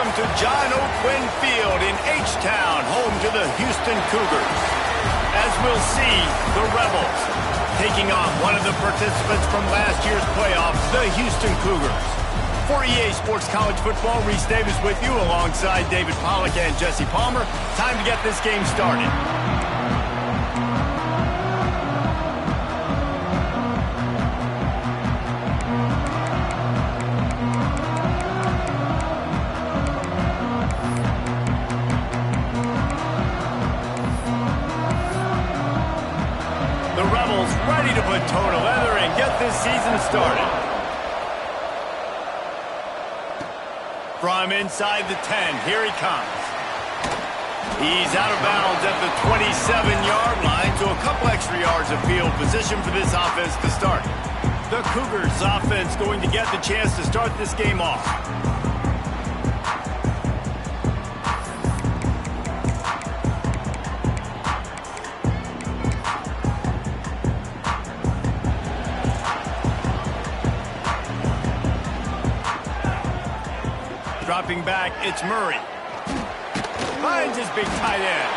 welcome to John O'Quinn Field in H-Town, home to the Houston Cougars. As we'll see, the Rebels taking on one of the participants from last year's playoffs, the Houston Cougars. For EA Sports College Football, Reese Davis with you alongside David Pollack and Jesse Palmer. Time to get this game started. Ready to put toe to leather and get this season started. From inside the 10, here he comes. He's out of bounds at the 27-yard line, so a couple extra yards of field position for this offense to start. The Cougars offense going to get the chance to start this game off. Dropping back, it's Murray. Finds his big tight end.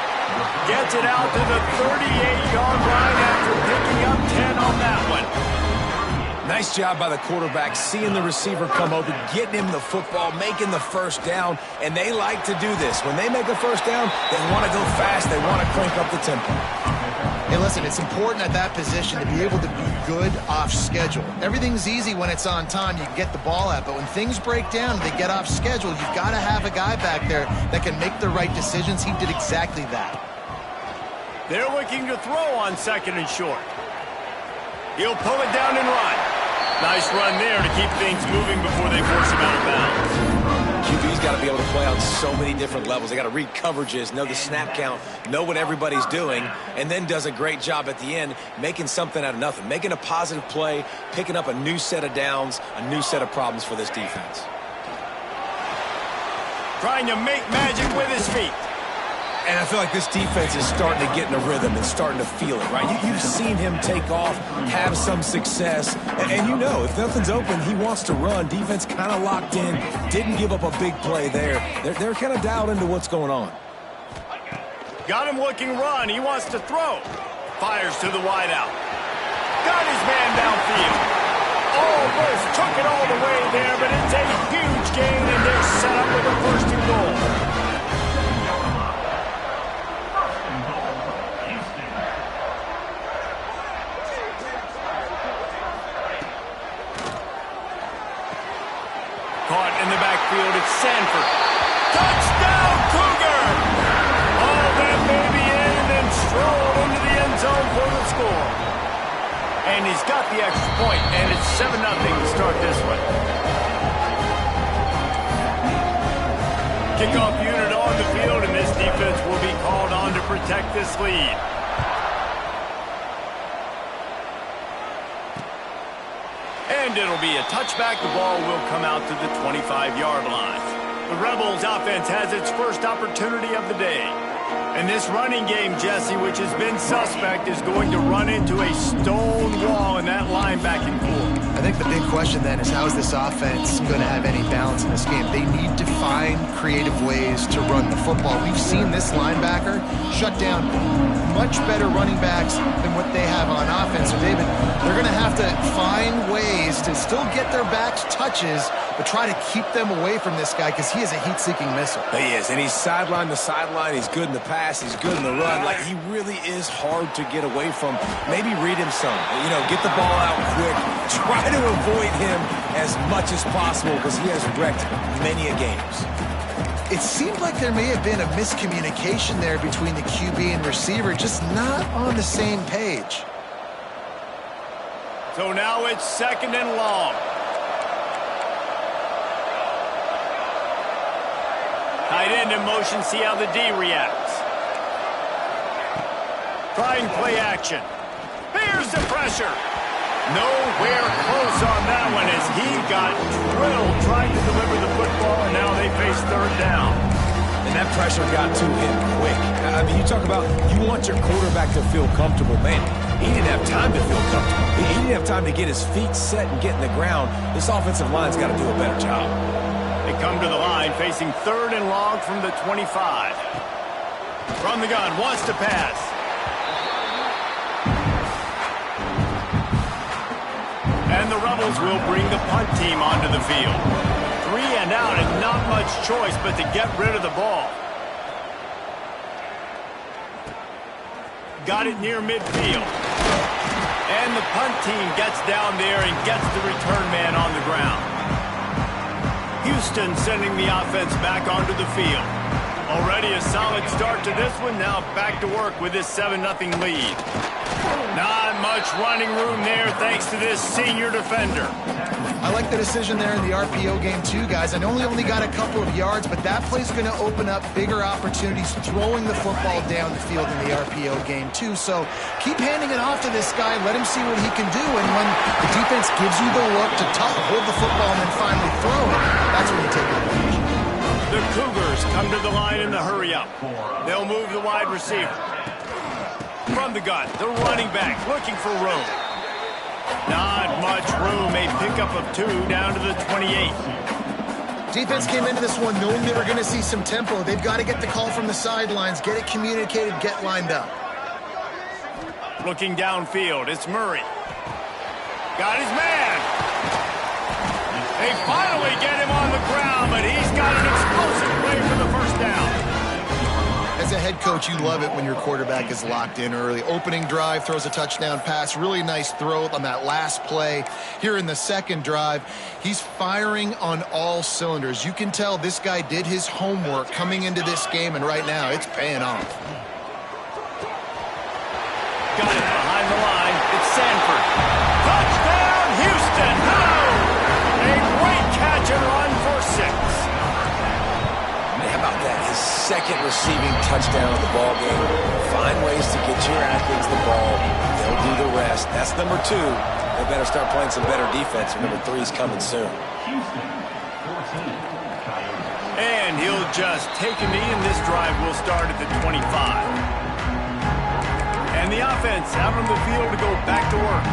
Gets it out to the 38-yard line after picking up 10 on that one. Nice job by the quarterback, seeing the receiver come open, getting him the football, making the first down, and they like to do this. When they make a first down, they want to go fast, they want to crank up the tempo. Hey, listen, it's important at that position to be able to be good off schedule. Everything's easy when it's on time, you can get the ball out, but when things break down, they get off schedule, you've got to have a guy back there that can make the right decisions. He did exactly that. They're looking to throw on second and short. He'll pull it down and run. Nice run there to keep things moving before they force him out of bounds. QB's got to be able to play on so many different levels. They got to read coverages, know the snap count, know what everybody's doing, and then does a great job at the end making something out of nothing, making a positive play, picking up a new set of downs, a new set of problems for this defense. Trying to make magic with his feet. And I feel like this defense is starting to get in a rhythm and starting to feel it, right? You've seen him take off, have some success, and you know, if nothing's open, he wants to run. Defense kind of locked in, didn't give up a big play there. They're kind of dialed into what's going on. Got him looking run. He wants to throw. Fires to the wideout. Got his man downfield. Almost took it all the way there, but it's a huge gain, and they're set up with a first and goal. Caught in the backfield, it's Sanford. Touchdown, Cougar! Oh, that baby in and then strolled into the end zone for the score. And he's got the extra point, and it's 7-0 to start this one. Kickoff unit on the field, and this defense will be called on to protect this lead. And it'll be a touchback. The ball will come out to the 25-yard line. The Rebels offense has its first opportunity of the day. And this running game, Jesse, which has been suspect, is going to run into a stone wall in that linebacking core. I think the big question then is how is this offense going to have any balance in this game? They need to find creative ways to run the football. We've seen this linebacker shut down much better running backs than what they have on offense. So, David, they're going to have to find ways to still get their backs touches, but try to keep them away from this guy because he is a heat-seeking missile. He is, and he's sideline to sideline. He's good in the pass. He's good in the run. Like, he really is hard to get away from. Maybe read him some. You know, get the ball out quick. Try to avoid him as much as possible because he has wrecked many a games. It seemed like there may have been a miscommunication there between the QB and receiver, just not on the same page. So now it's second and long. Tight end in motion, see how the D reacts. Trying play action. Here's the pressure. Nowhere close on that one as he got drilled trying to deliver the football, and now they face third down. And that pressure got to him quick. I mean, you talk about you want your quarterback to feel comfortable. Man, he didn't have time to feel comfortable. He didn't have time to get his feet set and get in the ground. This offensive line's got to do a better job. They come to the line, facing 3rd and long from the 25. From the gun, wants to pass. And the Rebels will bring the punt team onto the field. 3 and out, and not much choice but to get rid of the ball. Got it near midfield. And the punt team gets down there and gets the return man on the ground. Houston sending the offense back onto the field. Already a solid start to this one. Now back to work with this 7-0 lead. Not much running room there thanks to this senior defender. I like the decision there in the RPO game too, guys. I know he only got a couple of yards, but that play's going to open up bigger opportunities throwing the football down the field in the RPO game too. So keep handing it off to this guy. Let him see what he can do. And when the defense gives you the look to hold the football and then finally throw it, that's when you take advantage. The Cougars come to the line in the hurry-up. They'll move the wide receiver. From the gun, the running back looking for room. Not much room. A pickup of 2 down to the 28. Defense came into this one knowing they were going to see some tempo. They've got to get the call from the sidelines, get it communicated, get lined up. Looking downfield, it's Murray. Got his man. They finally get him on the ground, but he's got an explosive play for the first down. As a head coach, you love it when your quarterback is locked in early. Opening drive, throws a touchdown pass. Really nice throw on that last play. Here in the second drive, he's firing on all cylinders. You can tell this guy did his homework coming into this game, and right now it's paying off. Got it behind the line. It's Sanford. Touchdown, Houston! No! A great catch and run for 6. How about that? His second receiving touchdown of the ball game. Find ways to get your athletes the ball. They'll do the rest. That's number 2. They better start playing some better defense. Number 3's coming soon. And he'll just take a knee, and this drive will start at the 25. And the offense out on the field to go back to work.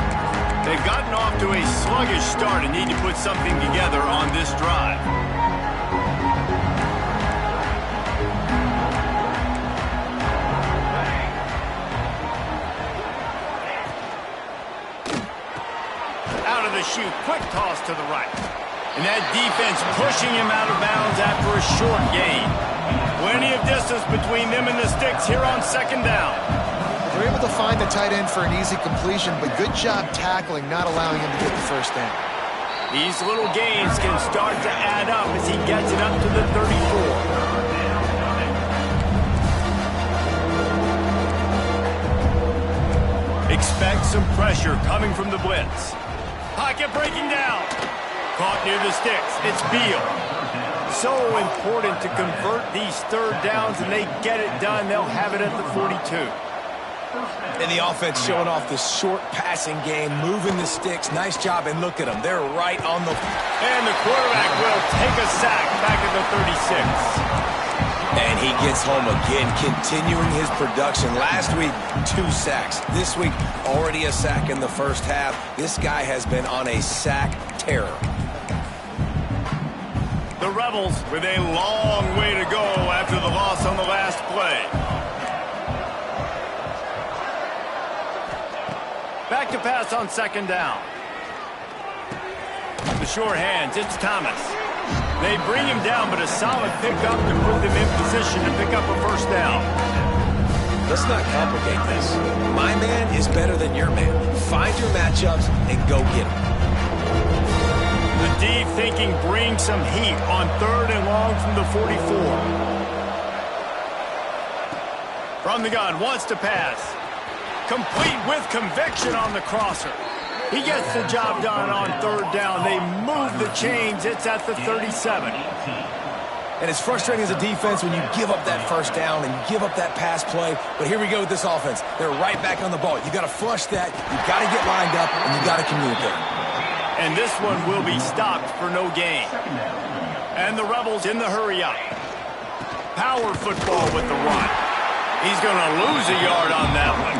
They've gotten off to a sluggish start and need to put something together on this drive. Out of the chute, quick toss to the right. And that defense pushing him out of bounds after a short gain. Plenty of distance between them and the sticks here on 2nd down. They're able to find the tight end for an easy completion, but good job tackling, not allowing him to get the first down. These little gains can start to add up as he gets it up to the 34. Expect some pressure coming from the blitz. Pocket breaking down. Caught near the sticks. It's Beal. So important to convert these 3rd downs, and they get it done. They'll have it at the 42. And the offense showing off the short passing game, moving the sticks. Nice job, and look at them. They're right on the... And the quarterback will take a sack back at the 36. And he gets home again, continuing his production. Last week, 2 sacks. This week, already a sack in the first half. This guy has been on a sack terror. The Rebels with a long way to go after the loss on the last play. Back to pass on 2nd down. The sure hands, it's Thomas. They bring him down, but a solid pickup to put them in position to pick up a first down. Let's not complicate this. My man is better than your man. Find your matchups and go get them. The deep thinking brings some heat on 3rd and long from the 44. From the gun, wants to pass. Complete with conviction on the crosser. He gets the job done on 3rd down. They move the chains. It's at the 37. And it's frustrating as a defense when you give up that first down and you give up that pass play. But here we go with this offense. They're right back on the ball. You got to flush that. You got to get lined up, and you got to communicate. And this one will be stopped for no gain. And the Rebels in the hurry-up. Power football with the run. He's going to lose a yard on that one.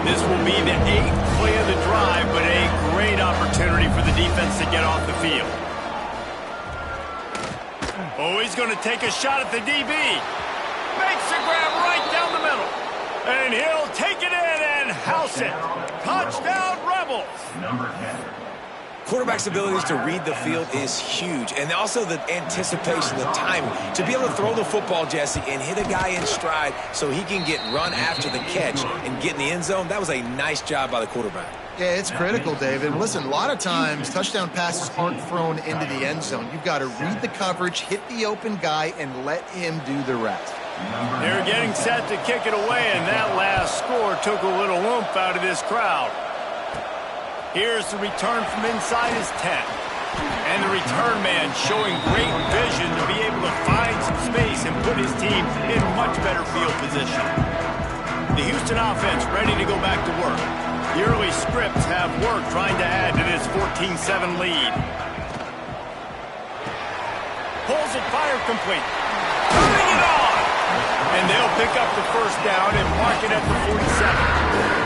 This will be the 8th play of the drive, but a great opportunity for the defense to get off the field. Oh, he's going to take a shot at the DB. Makes a grab right down the middle. And he'll take it in and house it. Touchdown, Rebels. Number 10. Quarterback's abilities to read the field is huge, and also the anticipation, the timing. To be able to throw the football, Jesse, and hit a guy in stride so he can get run after the catch and get in the end zone, that was a nice job by the quarterback. Yeah, it's critical, David. Listen, a lot of times touchdown passes aren't thrown into the end zone. You've got to read the coverage, hit the open guy, and let him do the rest. They're getting set to kick it away, and that last score took a little oomph out of this crowd. Here's the return from inside his 10. And the return man showing great vision to be able to find some space and put his team in much better field position. The Houston offense ready to go back to work. The early scripts have worked trying to add to this 14-7 lead. Pulls it, fire complete. Turning it on! And they'll pick up the first down and mark it at the 47.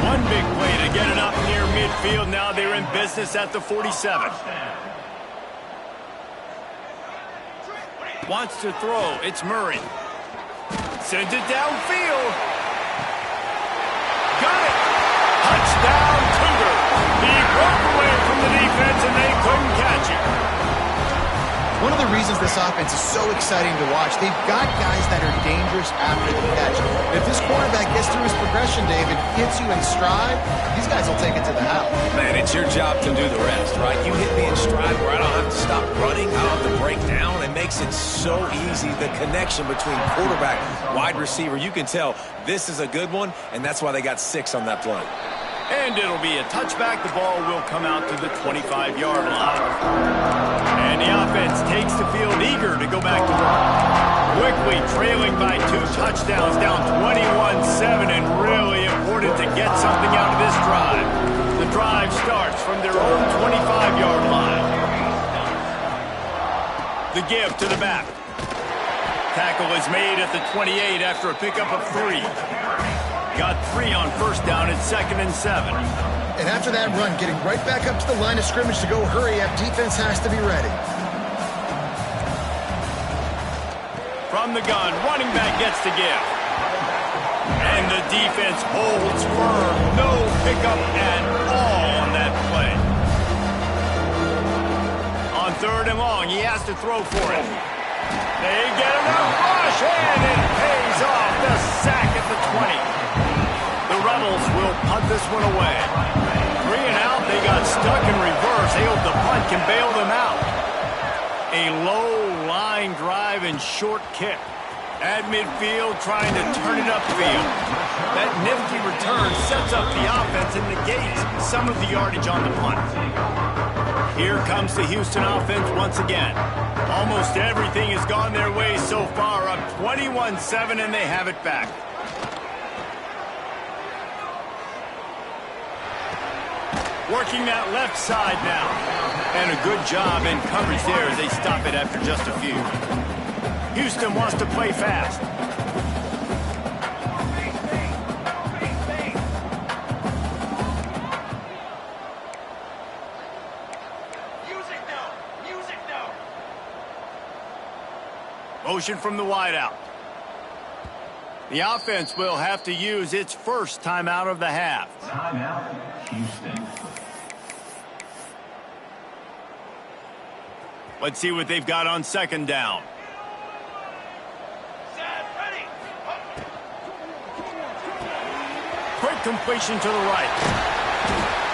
One big play to get it up near midfield. Now they're in business at the 47. Wants to throw. It's Murray. Sends it downfield. Got it. Touchdown, Cougar. He broke away from the defense and they couldn't catch him. One of the reasons this offense is so exciting to watch, they've got guys that are dangerous after the catch. If this quarterback gets through his progression, David, hits you in stride, these guys will take it to the house. Man, it's your job to do the rest, right? You hit me in stride where I don't have to stop running, I don't have to break down. It makes it so easy, the connection between quarterback, wide receiver. You can tell this is a good one, and that's why they got 6 on that play. And it'll be a touchback. The ball will come out to the 25-yard line. And the offense takes the field eager to go back to work. Quickly trailing by 2 touchdowns, down 21-7, and really important to get something out of this drive. The drive starts from their own 25-yard line. The give to the back. Tackle is made at the 28 after a pickup of 3. Got 3 on first down at 2nd and 7. And after that run, getting right back up to the line of scrimmage to go hurry up, defense has to be ready. From the gun, running back gets the give. And the defense holds firm. No pickup at all on that play. On 3rd and long, he has to throw for it. They get enough rush, and it pays off. The sack at the 20. The Rebels will punt this one away. 3 and out, they got stuck in reverse. They hope the punt can bail them out. A low line drive and short kick. At midfield, trying to turn it upfield. That nifty return sets up the offense and negates some of the yardage on the punt. Here comes the Houston offense once again. Almost everything has gone their way so far, up 21-7, and they have it back. Working that left side now. And a good job in coverage there as they stop it after just a few. Houston wants to play fast. Motion from the wideout. The offense will have to use its first timeout of the half. Timeout, Houston. Let's see what they've got on 2nd down. Quick completion to the right.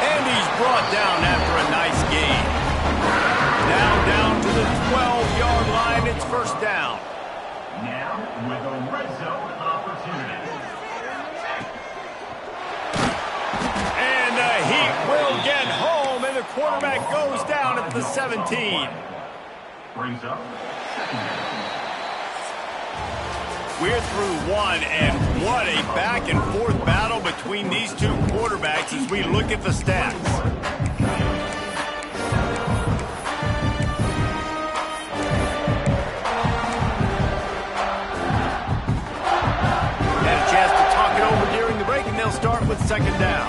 And he's brought down after a nice gain. Now down to the 12-yard line. It's 1st down. Now with a red zone opportunity. And the Heat will get home, and the quarterback goes down at the 17. Brings up 2nd down. We're through 1, and what a back-and-forth battle between these 2 quarterbacks as we look at the stats. Had a chance to talk it over during the break, and they'll start with 2nd down.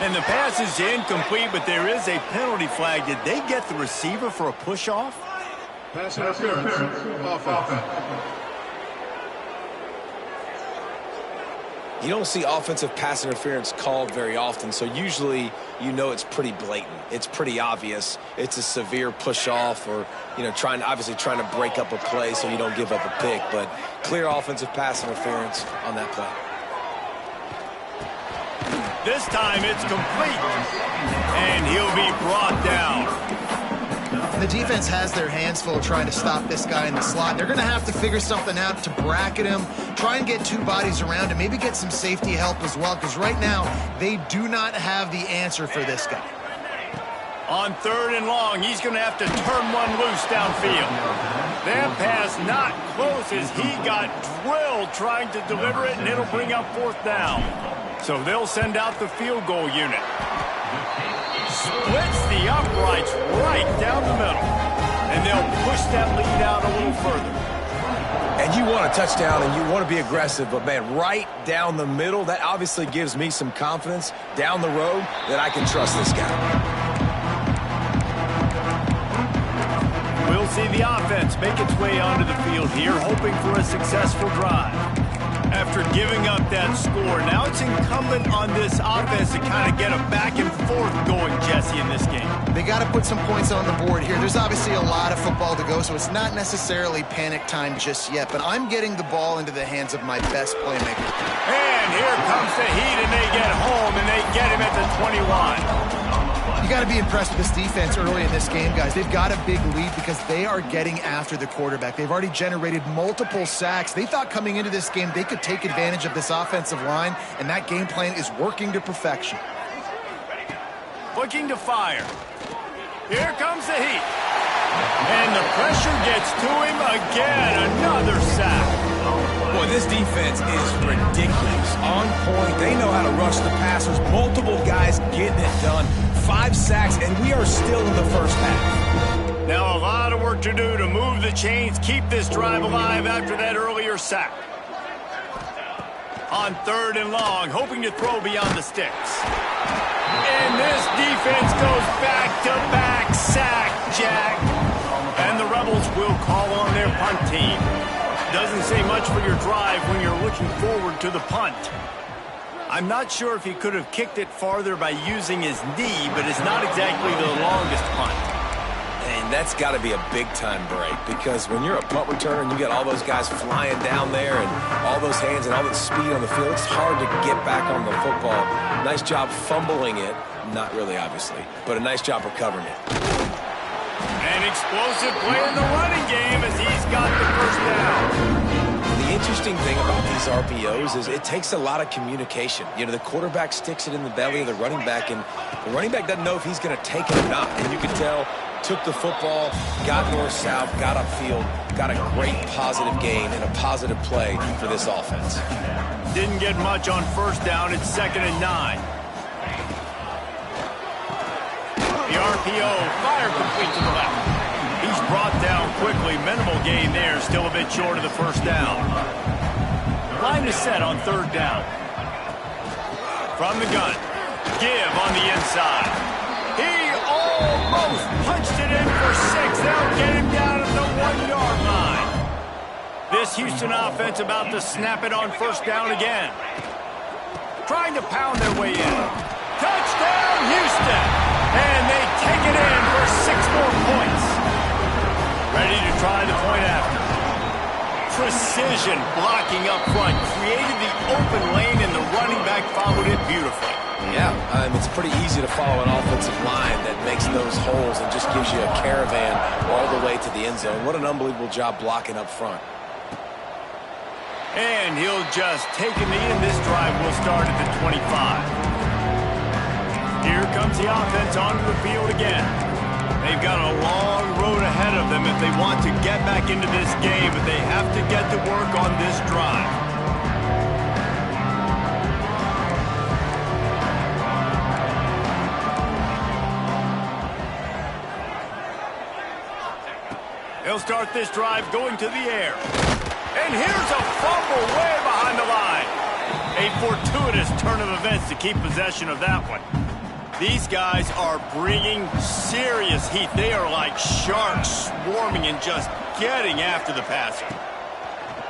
And the pass is incomplete, but there is a penalty flag. Did they get the receiver for a push-off? Pass interference. Offense. You don't see offensive pass interference called very often, so usually you know it's pretty blatant. It's pretty obvious. It's a severe push-off or, obviously trying to break up a play so you don't give up a pick, but clear offensive pass interference on that play. This time it's complete, and he'll be brought down. The defense has their hands full trying to stop this guy in the slot. They're going to have to figure something out to bracket him, try and get two bodies around him, maybe get some safety help as well, because right now they do not have the answer for this guy. On 3rd and long, he's going to have to turn one loose downfield. That pass not close as he got drilled trying to deliver it, and it'll bring up 4th down. So they'll send out the field goal unit. Splits the uprights right down the middle. And they'll push that lead out a little further. And you want a touchdown and you want to be aggressive, but, man, right down the middle, that obviously gives me some confidence down the road that I can trust this guy. We'll see the offense make its way onto the field here, hoping for a successful drive. After giving up that score, now it's incumbent on this offense to kind of get a back and forth going, Jesse, in this game. They got to put some points on the board here. There's obviously a lot of football to go, so it's not necessarily panic time just yet, but I'm getting the ball into the hands of my best playmaker. And here comes the heat, and they get home, and they get him at the 21. You got to be impressed with this defense early in this game, guys. They've got a big lead because they are getting after the quarterback. They've already generated multiple sacks. They thought coming into this game they could take advantage of this offensive line, and that game plan is working to perfection. Looking to fire. Here comes the heat. And the pressure gets to him again. Another sack. Boy, this defense is ridiculous. On point. They know how to rush the passers. Multiple guys getting it done. 5 sacks, and we are still in the first half. Now a lot of work to do to move the chains, keep this drive alive after that earlier sack. On 3rd and long, hoping to throw beyond the sticks. And this defense goes back-to-back sack, Jack. And the Rebels will call on their punt team. Doesn't say much for your drive when you're looking forward to the punt. I'm not sure if he could have kicked it farther by using his knee, but it's not exactly the longest punt. And that's got to be a big-time break, because when you're a punt returner and you got all those guys flying down there and all those hands and all that speed on the field, it's hard to get back on the football. Nice job fumbling it. Not really, obviously, but a nice job recovering it. An explosive play in the running game as he's got the 1st down. The interesting thing about these RPOs is it takes a lot of communication. The quarterback sticks it in the belly of the running back, and the running back doesn't know if he's going to take it or not. And you can tell, took the football, got north-south, got upfield, got a great positive gain and a positive play for this offense. Didn't get much on 1st down. It's 2nd and 9. The RPO, fire complete to the left. He's brought down quickly. Minimal gain there. Still a bit short of the 1st down. Line is set on 3rd down. From the gun. Give on the inside. He almost punched it in for 6. They'll get him down at the 1-yard line. This Houston offense about to snap it on 1st down again. Trying to pound their way in. Touchdown, Houston! And they take it in for 6 more points. Ready to try the point after. Precision blocking up front. Created the open lane, and the running back followed it beautifully. Yeah, it's pretty easy to follow an offensive line that makes those holes and just gives you a caravan all the way to the end zone. What an unbelievable job blocking up front. And he'll just take a knee, and this drive will start at the 25. Here comes the offense onto the field again. They've got a long road ahead of them if they want to get back into this game, but they have to get to work on this drive. They'll start this drive going to the air. And here's a fumble way behind the line. A fortuitous turn of events to keep possession of that one. These guys are bringing serious heat. They are like sharks swarming and just getting after the passer.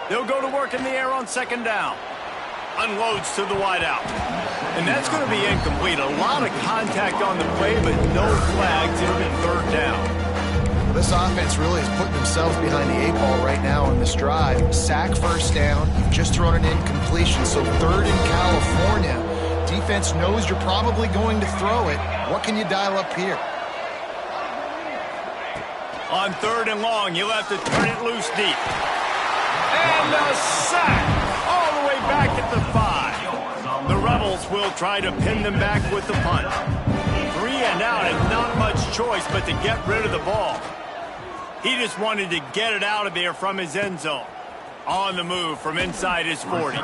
They'll go to work in the air on second down. Unloads to the wideout. And that's going to be incomplete. A lot of contact on the play, but no flags. It'll be third down. Well, this offense really is putting themselves behind the 8-ball right now on this drive. Sack first down. You've just thrown an incompletion, so third in California. Defense knows you're probably going to throw it. What can you dial up here? On third and long, you'll have to turn it loose deep. And a sack all the way back at the 5. The Rebels will try to pin them back with the punt. 3 and out and not much choice but to get rid of the ball. He just wanted to get it out of there from his end zone. On the move from inside his 40.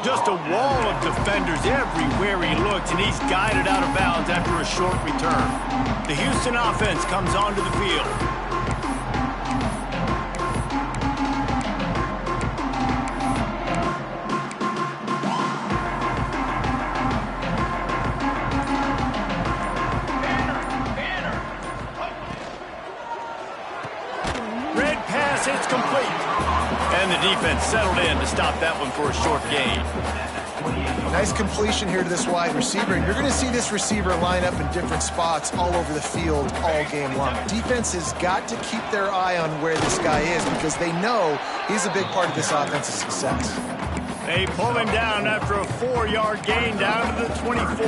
Just a wall of defenders everywhere he looks, and he's guided out of bounds after a short return. The Houston offense comes onto the field. Red pass, it's complete. And the defense settled in to stop that one for a short gain. Nice completion here to this wide receiver. And you're going to see this receiver line up in different spots all over the field all game long. Defense has got to keep their eye on where this guy is because they know he's a big part of this offense's success. They pull him down after a 4-yard gain down to the 24.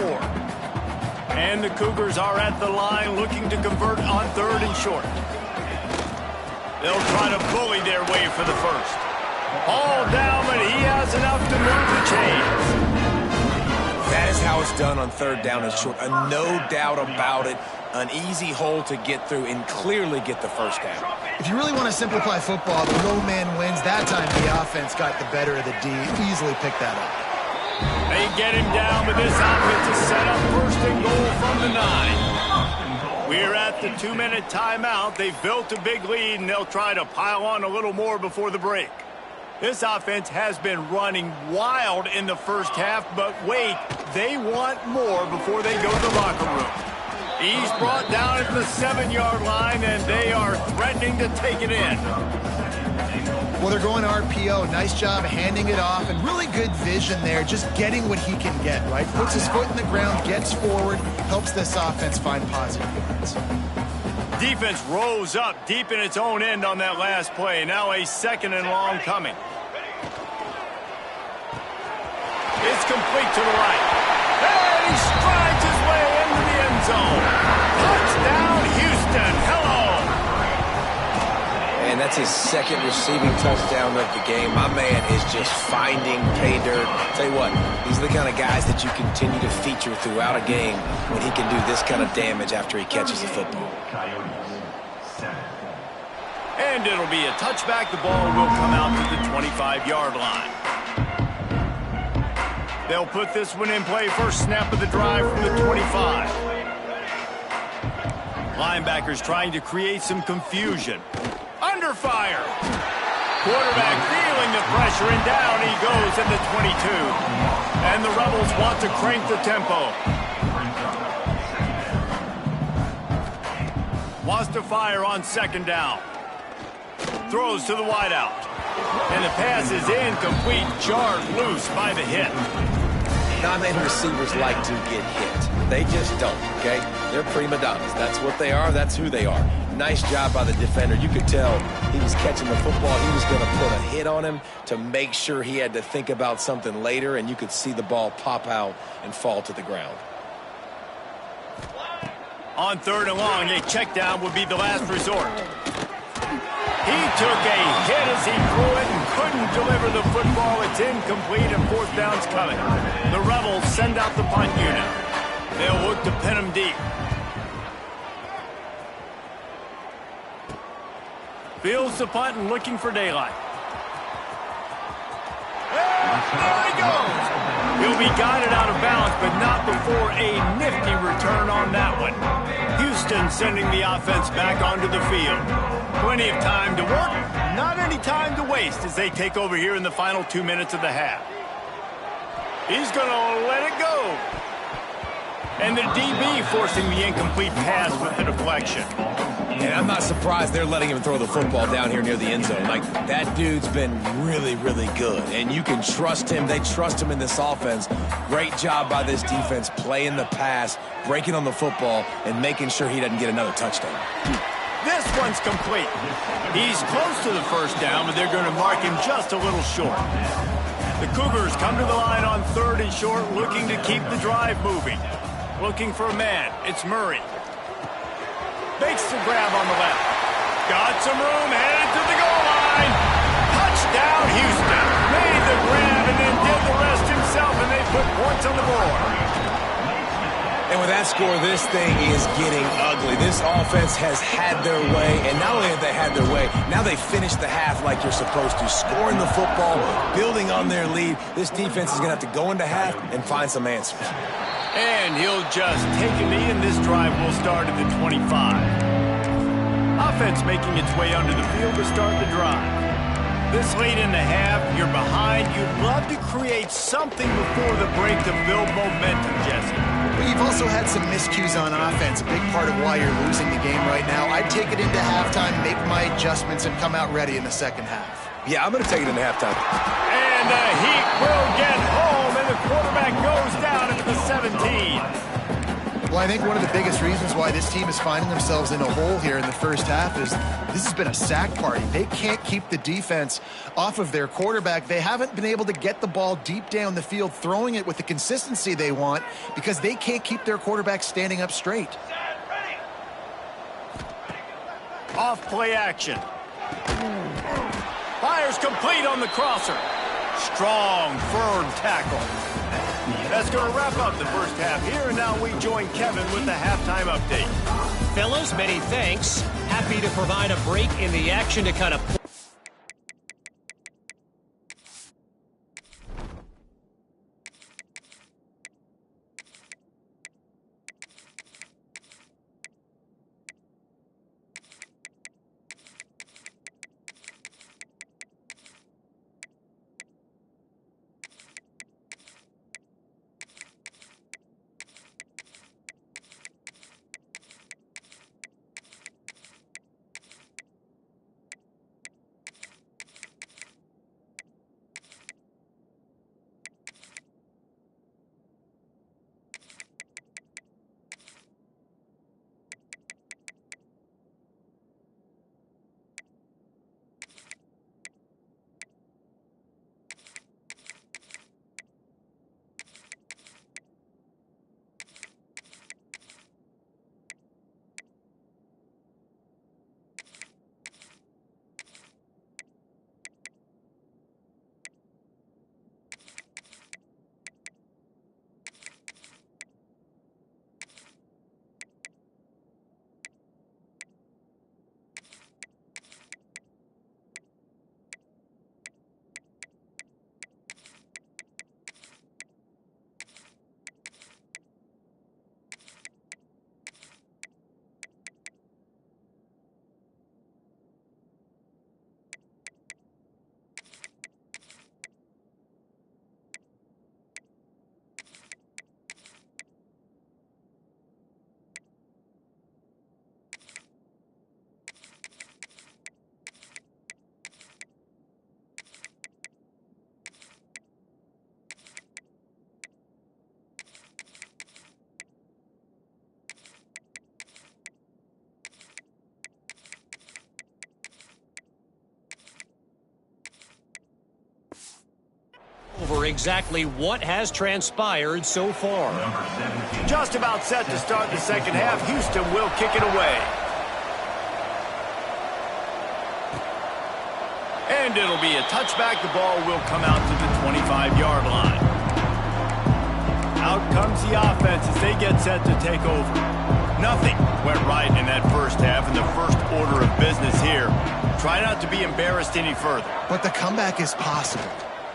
And the Cougars are at the line looking to convert on third and short. They'll try to bully their way for the first. All down, but he has enough to move the chains. That is how it's done on third down and short. No doubt about it. An easy hole to get through and clearly get the first down. If you really want to simplify football, the low man wins. That time the offense got the better of the D. Easily picked that up. They get him down, but this offense is set up first and goal from the 9. We're at the 2-minute timeout. They've built a big lead, and they'll try to pile on a little more before the break. This offense has been running wild in the first half, but wait, they want more before they go to the locker room. He's brought down at the 7-yard line, and they are threatening to take it in. Well, they're going RPO. Nice job handing it off, and really good vision there, just getting what he can get, right? Puts his foot in the ground, gets forward, helps this offense find positive yards. Defense rose up deep in its own end on that last play. Now a second and long coming. It's complete to the right. And he strides his way into the end zone. Touchdown, Houston. Hello. And that's his second receiving touchdown of the game. My man is just finding pay dirt. Tell you what, these are the kind of guys that you continue to feature throughout a game when he can do this kind of damage after he catches the football. And it'll be a touchback. The ball will come out to the 25-yard line. They'll put this one in play. First snap of the drive from the 25. Linebackers trying to create some confusion. Under fire. Quarterback feeling the pressure, and down he goes at the 22. And the Rebels want to crank the tempo. Wants to fire on second down. Throws to the wideout. And the pass is incomplete, jarred loose by the hit. Not many receivers like to get hit. They just don't, okay? They're prima donnas. That's what they are. That's who they are. Nice job by the defender. You could tell he was catching the football. He was going to put a hit on him to make sure he had to think about something later, and you could see the ball pop out and fall to the ground. On third and long, a check down would be the last resort. He took a hit as he threw it and couldn't deliver the football. It's incomplete and fourth down's coming. The Rebels send out the punt unit. They'll look to pin him deep. Fields the punt and looking for daylight. And there he goes. He'll be guided out of bounds, but not before a nifty return on that one. Houston sending the offense back onto the field. Plenty of time to work, not any time to waste as they take over here in the final 2 minutes of the half. He's going to let it go. And the DB forcing the incomplete pass with the deflection. And I'm not surprised they're letting him throw the football down here near the end zone. Like, that dude's been really, really good. And you can trust him. They trust him in this offense. Great job by this defense playing the pass, breaking on the football, and making sure he doesn't get another touchdown. This one's complete. He's close to the first down, but they're going to mark him just a little short. The Cougars come to the line on 3rd and short, looking to keep the drive moving. Looking for a man. It's Murray. Makes the grab on the left. Got some room, headed to the goal line. Touchdown, Houston. Made the grab and then did the rest himself, and they put points on the board. And with that score, this thing is getting ugly. This offense has had their way, and not only have they had their way, now they finished the half like you're supposed to, scoring the football, building on their lead. This defense is going to have to go into half and find some answers. And he'll just take a knee, and this drive will start at the 25. Offense making its way under the field to start the drive. This late in the half, you're behind. You'd love to create something before the break to build momentum, Jesse. But you've also had some miscues on offense, a big part of why you're losing the game right now. I'd take it into halftime, make my adjustments, and come out ready in the second half. Yeah, I'm going to take it into halftime. And the Heat will get home, and the quarterback goes down at the 17. Well, I think one of the biggest reasons why this team is finding themselves in a hole here in the first half is this has been a sack party. They can't keep the defense off of their quarterback. They haven't been able to get the ball deep down the field, throwing it with the consistency they want because they can't keep their quarterback standing up straight. Off play action. Fires complete on the crosser. Strong, firm tackle. That's going to wrap up the first half here, and now we join Kevin with the halftime update. Fellas, many thanks. Happy to provide a break in the action to kind of... over exactly what has transpired so far. Just about set to start the second half. Houston will kick it away. And it'll be a touchback. The ball will come out to the 25-yard line. Out comes the offense as they get set to take over. Nothing went right in that first half, and the first order of business here. Try not to be embarrassed any further. But the comeback is possible.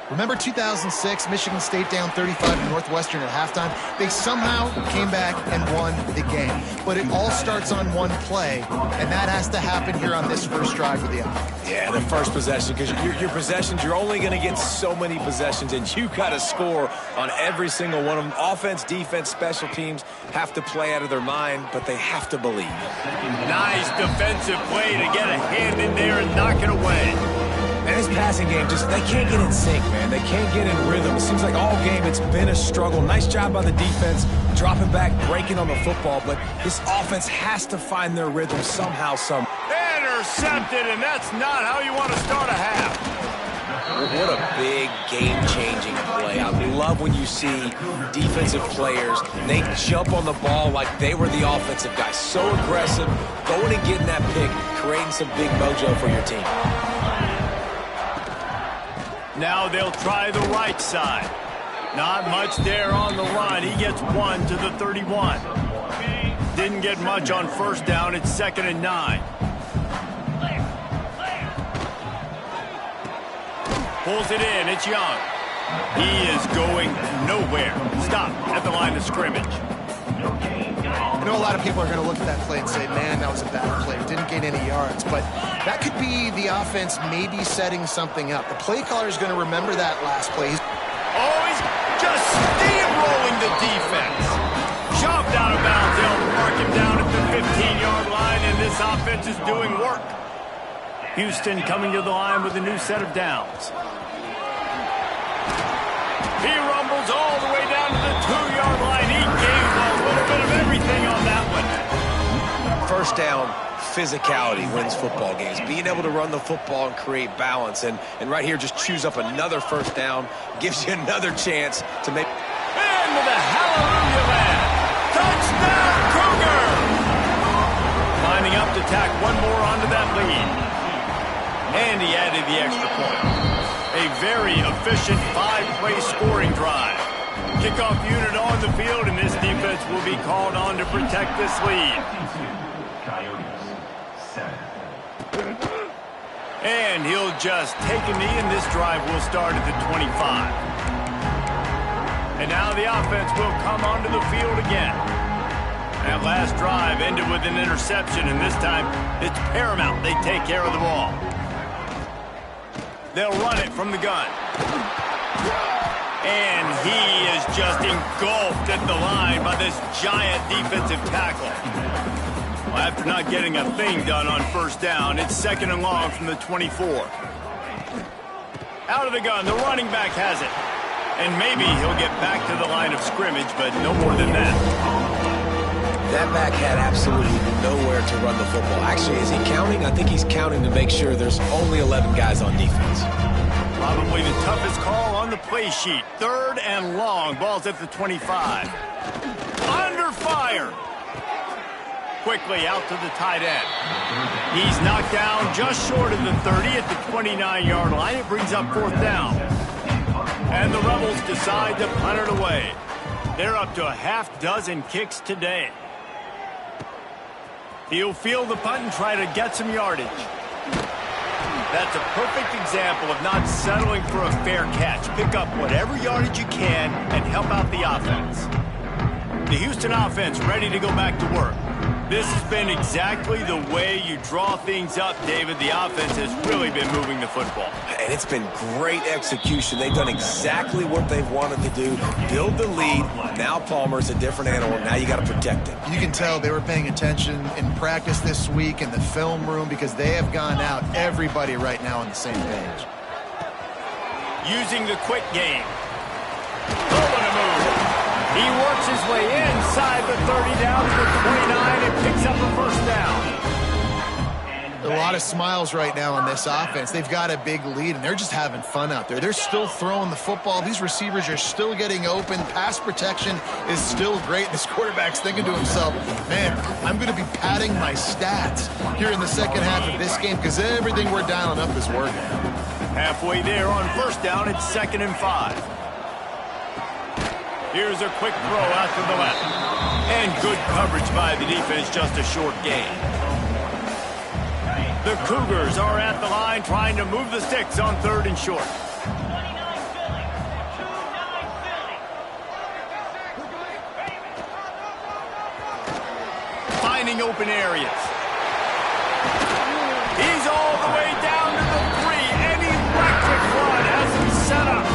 Remember 2006, Michigan State down 35 to Northwestern at halftime? They somehow came back and won the game. But it all starts on one play, and that has to happen here on this first drive of the offense. Yeah, the first possession, because your possessions, you're only going to get so many possessions, and you got to score on every single one of them. Offense, defense, special teams have to play out of their mind, but they have to believe. Nice defensive play to get a hand in there and knock it away. And his passing game, they can't get in sync, man. They can't get in rhythm. It seems like all game it's been a struggle. Nice job by the defense, dropping back, breaking on the football, but this offense has to find their rhythm somehow, Intercepted, and that's not how you want to start a half. What a big game-changing play. I love when you see defensive players, they jump on the ball like they were the offensive guys. So aggressive, going and getting that pick, creating some big mojo for your team. Now they'll try the right side. Not much there on the run. He gets one to the 31. Didn't get much on first down. It's 2nd and 9. Pulls it in. It's Young. He is going nowhere. Stop at the line of scrimmage. I know a lot of people are going to look at that play and say, man, that was a bad play. Didn't gain any yards. But that could be the offense maybe setting something up. The play caller is going to remember that last play. He's just steamrolling the defense. Shoved out of bounds. They'll mark him down at the 15-yard line, and this offense is doing work. Houston coming to the line with a new set of downs. He rumbles all the way down to the 2-yard line. He gave a little bit of everything on that one. First down, physicality wins football games. Being able to run the football and create balance. And right here, just choose up another first down. Gives you another chance to make... Into the hallelujah land. Touchdown, Cougar! Lining up to tack one more onto that lead. And he added the extra point. A very efficient 5-play scoring drive. Kickoff unit on the field, and this defense will be called on to protect this lead. And he'll just take a knee, and this drive will start at the 25. And now the offense will come onto the field again. That last drive ended with an interception, and this time it's paramount they take care of the ball. They'll run it from the gun. And he is just engulfed at the line by this giant defensive tackle. Well, after not getting a thing done on first down, it's 2nd and long from the 24. Out of the gun, the running back has it. And maybe he'll get back to the line of scrimmage, but no more than that. That back had absolutely nowhere to run the football. Actually, is he counting? I think he's counting to make sure there's only 11 guys on defense. Probably the toughest call on the play sheet. 3rd and long. Ball's at the 25. Under fire. Quickly out to the tight end. He's knocked down just short of the 30 at the 29-yard line. It brings up 4th down. And the Rebels decide to punt it away. They're up to a half-dozen kicks today. He'll field the punt and try to get some yardage. That's a perfect example of not settling for a fair catch. Pick up whatever yardage you can and help out the offense. The Houston offense ready to go back to work. This has been exactly the way you draw things up, David. The offense has really been moving the football. And it's been great execution. They've done exactly what they've wanted to do. Build the lead. Now Palmer's a different animal. Now you got to protect it. You can tell they were paying attention in practice this week in the film room because they have gone out, everybody right now on the same page. Using the quick game. Throwing a move. He works his way inside the 30 down to the 29 and picks up a first down. A lot of smiles right now on this offense. They've got a big lead, and they're just having fun out there. They're still throwing the football. These receivers are still getting open. Pass protection is still great. This quarterback's thinking to himself, man, I'm going to be padding my stats here in the second half of this game because everything we're dialing up is working. Halfway there on first down, it's 2nd and 5. Here's a quick throw out to the left. And good coverage by the defense, just a short gain. The Cougars are at the line trying to move the sticks on 3rd and short. finding open areas. He's all the way down to the 3, and electric run has him set up.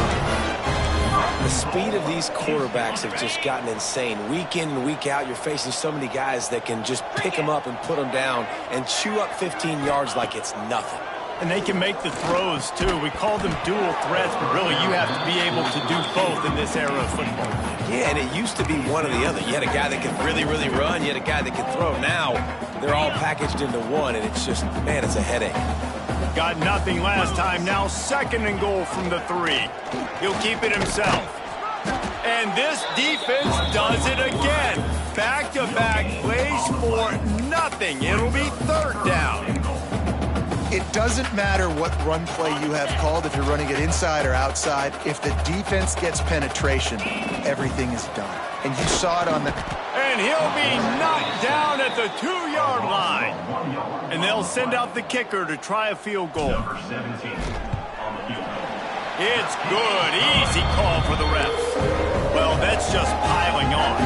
The speed of these quarterbacks have just gotten insane. Week in and week out, you're facing so many guys that can just pick them up and put them down and chew up 15 yards like it's nothing. And they can make the throws, too. We call them dual threats, but really you have to be able to do both in this era of football. Yeah, and it used to be one or the other. You had a guy that could really, really run. You had a guy that could throw. Now they're all packaged into one, and it's just, man, it's a headache. Got nothing last time. Now 2nd and goal from the 3. He'll keep it himself. And this defense does it again. Back-to-back plays for nothing. It'll be 3rd down. It doesn't matter what run play you have called, if you're running it inside or outside. If the defense gets penetration, everything is done. And you saw it on the... And he'll be knocked down at the 2-yard line. And they'll send out the kicker to try a field goal. Number 17 on the field. It's good. Easy call for the refs. Well, that's just piling on.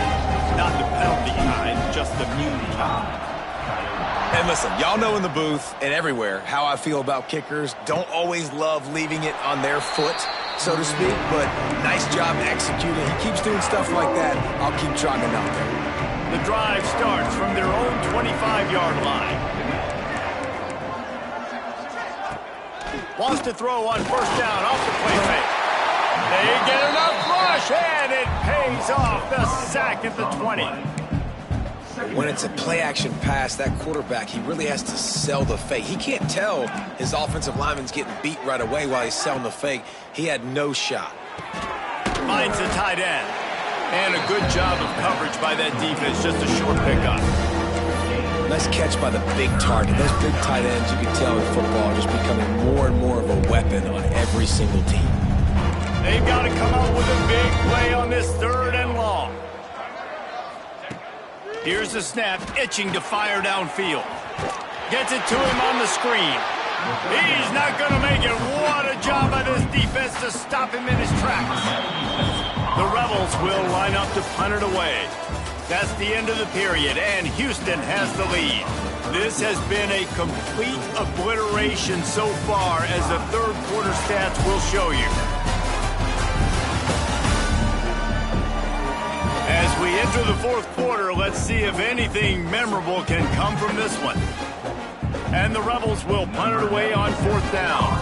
Not the penalty kind, just the mute kind. And listen, y'all know in the booth and everywhere how I feel about kickers. Don't always love leaving it on their foot, so to speak, but nice job executing. He keeps doing stuff like that. I'll keep jogging out there. The drive starts from their own 25-yard line. Wants to throw on 1st down off the play fake. They get enough rush, and it pays off. The sack at the 20. When it's a play-action pass, that quarterback, he really has to sell the fake. He can't tell his offensive lineman's getting beat right away while he's selling the fake. He had no shot. Finds the tight end. And a good job of coverage by that defense. Just a short pickup. Nice catch by the big target. Those big tight ends, you can tell in football, are just becoming more and more of a weapon on every single team. They've got to come up with a big play on this 3rd and long. Here's the snap, itching to fire downfield. Gets it to him on the screen. He's not going to make it. What a job by this defense to stop him in his tracks. The Rebels will line up to punt it away. That's the end of the period, and Houston has the lead. This has been a complete obliteration so far, as the 3rd quarter stats will show you. As we enter the 4th quarter, let's see if anything memorable can come from this one. And the Rebels will punt it away on 4th down.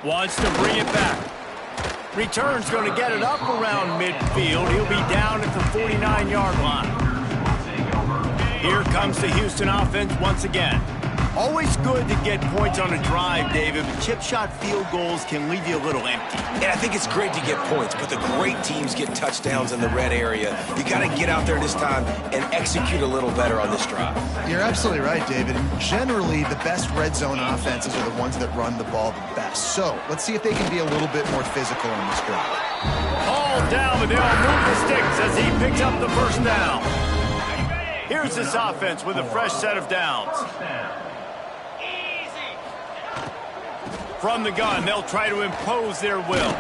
Wants to bring it back. Return's going to get it up around midfield. He'll be down at the 49-yard line. Here comes the Houston offense once again. Always good to get points on a drive, David, but chip shot field goals can leave you a little empty. And I think it's great to get points, but the great teams get touchdowns in the red area. You got to get out there this time and execute a little better on this drive. You're absolutely right, David. And generally, the best red zone offenses are the ones that run the ball the best. So let's see if they can be a little bit more physical on this drive. Called down, but they'll move the sticks as he picks up the 1st down. Here's this offense with a fresh set of downs. From the gun, they'll try to impose their will.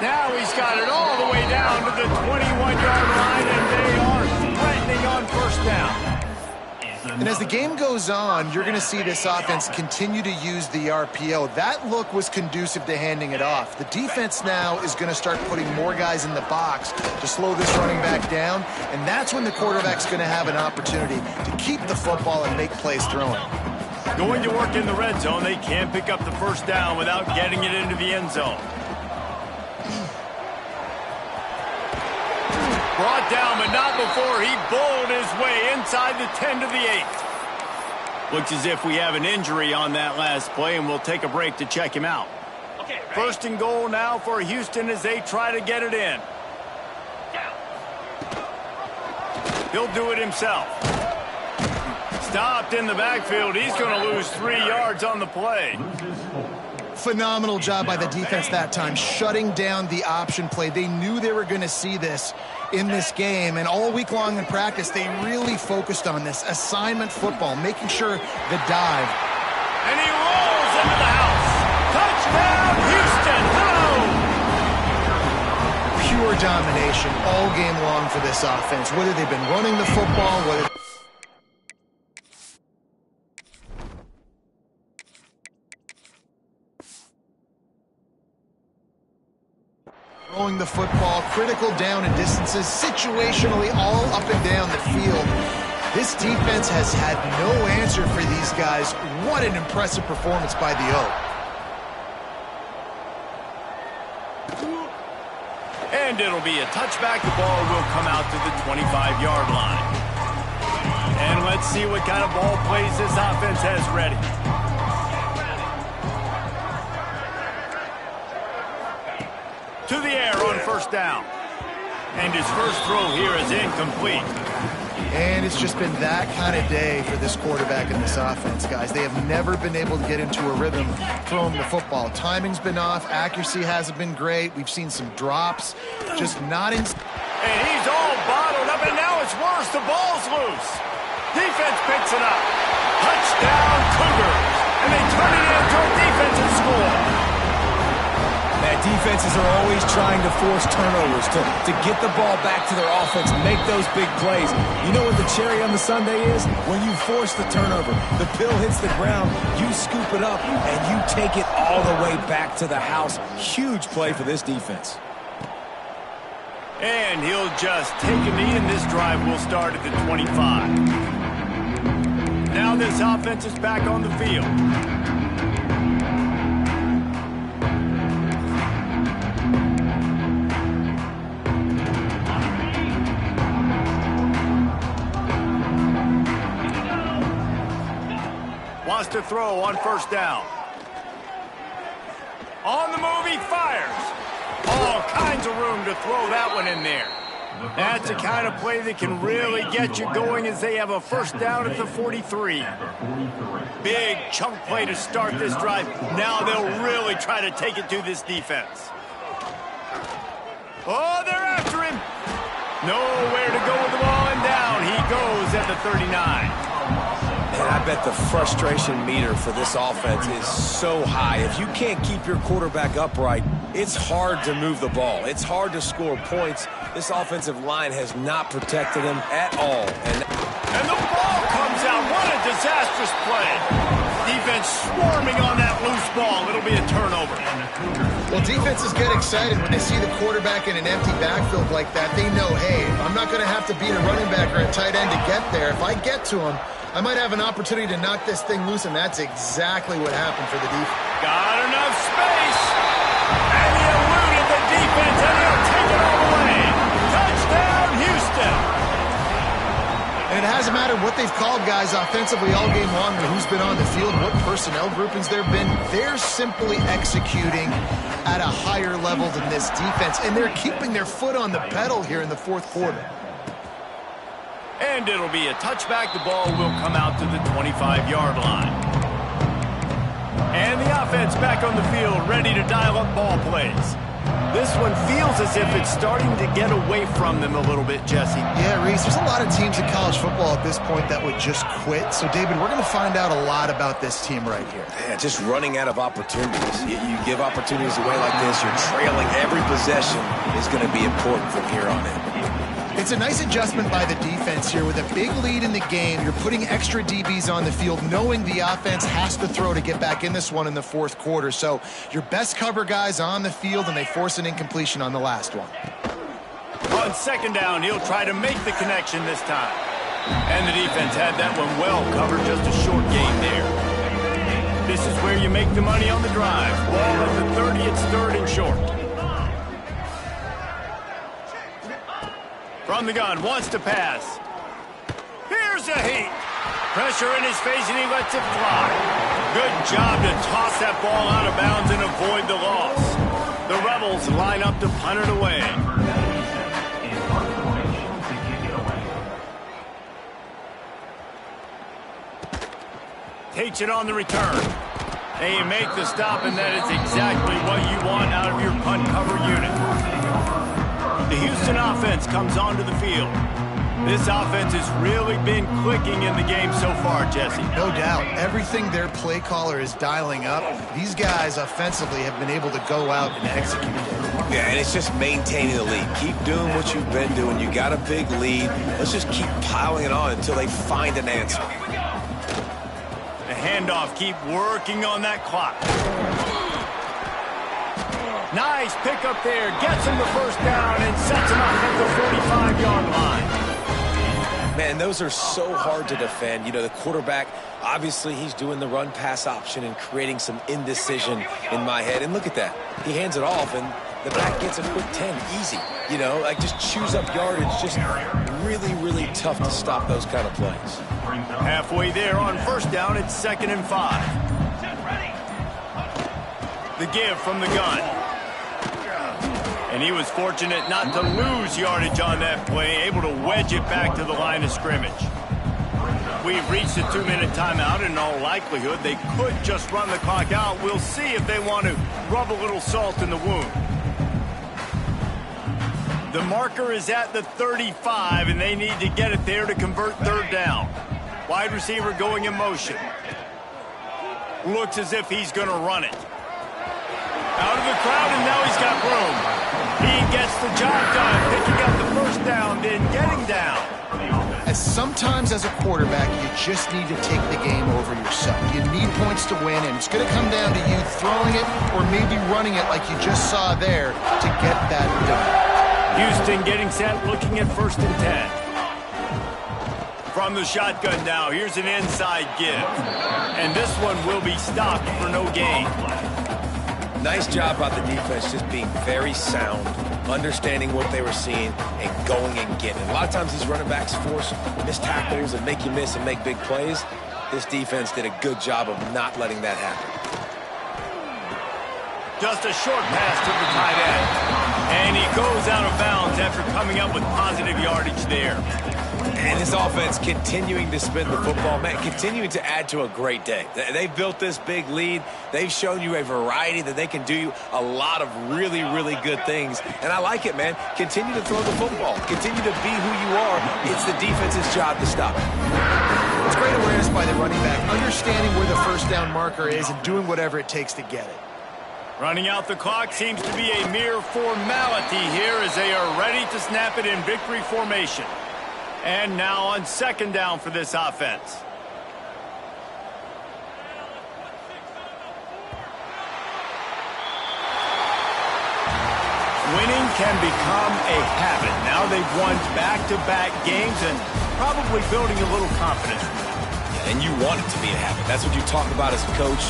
Now he's got it all the way down to the 21-yard line, and they are threatening on 1st down. And as the game goes on, you're going to see this offense continue to use the RPO. That look was conducive to handing it off. The defense now is going to start putting more guys in the box to slow this running back down, and that's when the quarterback's going to have an opportunity to keep the football and make plays throwing. Going to work in the red zone, they can't pick up the 1st down without getting it into the end zone. Brought down, but not before he bowled his way inside the 10 to the 8. Looks as if we have an injury on that last play, and we'll take a break to check him out. Okay, 1st and goal now for Houston as they try to get it in. He'll do it himself. Stopped in the backfield. He's going to lose 3 yards on the play. Phenomenal job by the defense that time, shutting down the option play. They knew they were going to see this in this game, and all week long in practice, they really focused on this assignment football, making sure the dive. And he rolls into the house. Touchdown, Houston. Hello. pure domination all game long for this offense, whether they've been running the football, whether throwing the football, critical down and distances, situationally all up and down the field. This defense has had no answer for these guys. What an impressive performance by the O. And it'll be a touchback. The ball will come out to the 25-yard line. And let's see what kind of ball plays this offense has ready. To the air on first down. And his first throw here is incomplete. And it's just been that kind of day for this quarterback and this offense, guys. They have never been able to get into a rhythm throwing the football. Timing's been off. Accuracy hasn't been great. We've seen some drops. Just not in... And he's all bottled up, and now it's worse. The ball's loose. Defense picks it up. Touchdown, Cougars. And they turn it into a defensive score. Defenses are always trying to force turnovers to get the ball back to their offense, make those big plays. You know what the cherry on the sundae is? When you force the turnover, the pill hits the ground, you scoop it up, and you take it all the way back to the house. Huge play for this defense. And he'll just take a knee, and this drive will start at the 25. Now this offense is back on the field. Wants to throw on first down. On the move, he fires. All kinds of room to throw that one in there. That's the kind of play that can really get you going as they have a first down at the 43. Big chunk play to start this drive. Now they'll really try to take it to this defense. Oh, they're after him. Nowhere to go with the ball, and down he goes at the 39. And I bet the frustration meter for this offense is so high. If you can't keep your quarterback upright, it's hard to move the ball. It's hard to score points. This offensive line has not protected him at all. And the ball comes out. What a disastrous play. Defense swarming on that loose ball. It'll be a turnover. Well, defenses get excited when they see the quarterback in an empty backfield like that. They know, hey, I'm not going to have to beat a running back or a tight end to get there. If I get to him, I might have an opportunity to knock this thing loose, and that's exactly what happened for the defense. Got enough space. And he eluded the defense, and he'll take it all the way. Touchdown, Houston. And it hasn't mattered what they've called guys offensively all game long or who's been on the field, what personnel groupings there have been. They're simply executing at a higher level than this defense, and they're keeping their foot on the pedal here in the fourth quarter. And it'll be a touchback. The ball will come out to the 25-yard line. And the offense back on the field, ready to dial up ball plays. This one feels as if it's starting to get away from them a little bit, Jesse. Yeah, Reese, there's a lot of teams in college football at this point that would just quit. So, David, we're going to find out a lot about this team right here. Yeah, just running out of opportunities. You give opportunities away like this, you're trailing. Every possession is going to be important from here on in. It's a nice adjustment by the defense here. With a big lead in the game, you're putting extra DBs on the field, knowing the offense has to throw to get back in this one in the fourth quarter. So your best cover guys on the field, and they force an incompletion on the last one. On second down, he'll try to make the connection this time. And the defense had that one well covered, just a short gain there. This is where you make the money on the drive. Ball at the 30, it's third and short. From the gun, wants to pass. Here's a heat. Pressure in his face, and he lets it fly. Good job to toss that ball out of bounds and avoid the loss. The Rebels line up to punt it away. Takes it on the return. They make the stop, and that is exactly what you want out of your punt cover unit. The Houston offense comes onto the field. This offense has really been clicking in the game so far, Jesse. No doubt. Everything their play caller is dialing up, these guys offensively have been able to go out and execute it. Yeah, and it's just maintaining the lead. Keep doing what you've been doing. You got a big lead. Let's just keep piling it on until they find an answer. The handoff, keep working on that clock. Nice pickup there. Gets him the first down and sets him up at the 45-yard line. Man, those are so hard to defend. You know, the quarterback, obviously he's doing the run-pass option and creating some indecision in my head. And look at that. He hands it off, and the back gets a quick 10. Easy. You know, like just chews up yardage. Just really, really tough to stop those kind of plays. Halfway there on first down, it's 2nd and 5. The give from the gun. And he was fortunate not to lose yardage on that play, able to wedge it back to the line of scrimmage. We've reached the 2-minute timeout, and in all likelihood, they could just run the clock out. We'll see if they want to rub a little salt in the wound. The marker is at the 35, and they need to get it there to convert 3rd down. Wide receiver going in motion. Looks as if he's going to run it. Out of the crowd, and now he's got room. He gets the job done, picking up the first down, then getting down. As sometimes as a quarterback, you just need to take the game over yourself. You need points to win, and it's going to come down to you throwing it or maybe running it like you just saw there to get that done. Houston getting set, looking at 1st and 10. From the shotgun now, here's an inside give. And this one will be stopped for no gain. Nice job by the defense just being very sound, understanding what they were seeing, and going and getting it. A lot of times these running backs force missed tackles and make you miss and make big plays. This defense did a good job of not letting that happen. Just a short pass to the tight end. And he goes out of bounds after coming up with positive yardage there. And this offense continuing to spin the football, man, continuing to add to a great day. They've built this big lead. They've shown you a variety that they can do a lot of really, really good things. And I like it, man. Continue to throw the football. Continue to be who you are. It's the defense's job to stop it. It's great awareness by the running back, understanding where the first down marker is and doing whatever it takes to get it. Running out the clock seems to be a mere formality here as they are ready to snap it in victory formation. And now on 2nd down for this offense. Winning can become a habit. Now they've won back-to-back games and probably building a little confidence. And you want it to be a habit. That's what you talk about as a coach.